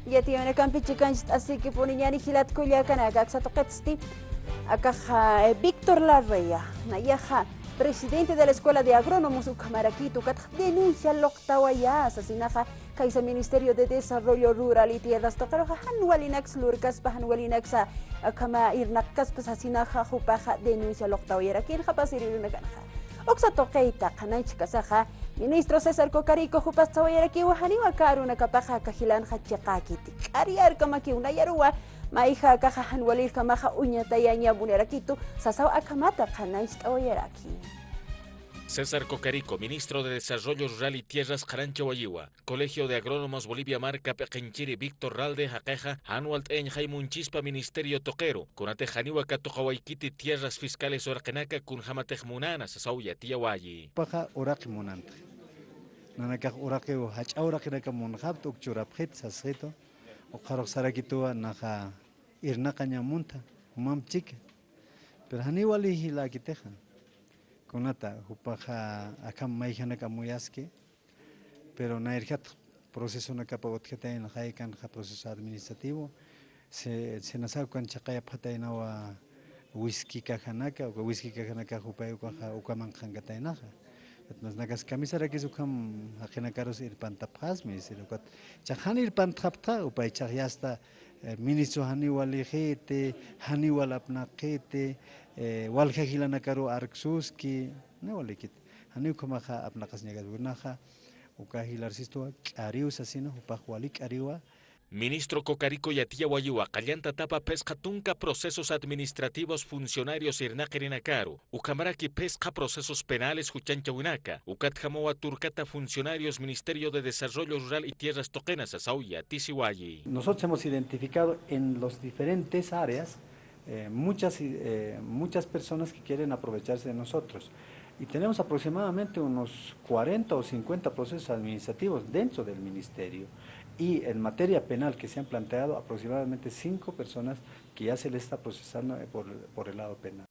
Yati una campichi canchit así que poniñani gilat kulia canaga xatoquetsti acá Víctor Larrea nayaja presidente de la Escuela de Agrónomos Ucamaraquito kat denuncia loqtawaya asesinaja kaisa Ministerio de Desarrollo Rural y Tierras tocaroja hanwalinax lurkas pahanwalinax kama irnakas pasasinaja jupaja denuncia loqtawaya kin japasiriruna kanja Oxa toqueita kananchikasaja Ministro César Cocarico jupas tawayaraki wahaniwa karuna kapaja kajilan hachaqakiti ariar kamaki una yarua maija kajahan walil kamaja uñatayanya bunerakitu sasaw akamata kanais tawayaraki César Cocarico, ministro de Desarrollo Rural y Tierras Carancha Huayiwa, Colegio de Agrónomos Bolivia Marca Pequenchiri Víctor Ralde Jaqueja, Anualt En Jaimunchispa Ministerio Toquero, Kunate Janiwa Katojawaikiti Tierras Fiscales Orkenaca Kunjamatej Munana Sasauya Tiawayi. Paja Oraki Munante. Nanakaj Oraki Hach Orakinaka Munhab Tukchurapjet Sasrito, Okarok Sarakitua Naja Irnakaña Munta, Mam Chique. Pero Haniwali Hilakiteja. Conata, Jupaja Akam Maijanaka Muyaski, pero Nairhat, proceso na capagotjeta en Haikan, proceso administrativo, se nasau con Chakaya Patainawa whisky Kajanaka, o whisky Kajanaka Jupayo Ukaman Hangatainaja. Nos nagas camisara que sukam Hajenakaros ir pantapasmis, Chahanir pantapta, Upay Chahyasta, ministro Haniwal Jete, Haniwal Apnakete, Waljajilanakaru Arxuski, no walikit. Haniukamaja Apnakas Negadunaja, Ukajilarsisto, Arius Asino, Upahualik Ariwa. Ministro Cocarico Yatia Huayiwa, Callanta Tapa Pesca Tunca Procesos Administrativos Funcionarios Irnaquerinakaru, Ucamaraki Pesca Procesos Penales Huchancha Huinaca, Ucatjamoa Turcata Funcionarios Ministerio de Desarrollo Rural y Tierras Toquenas Asauya, Tisihuayi. Nosotros hemos identificado en las diferentes áreas muchas personas que quieren aprovecharse de nosotros. Y tenemos aproximadamente unos 40 o 50 procesos administrativos dentro del ministerio. Y en materia penal que se han planteado aproximadamente 5 personas que ya se les está procesando por el lado penal.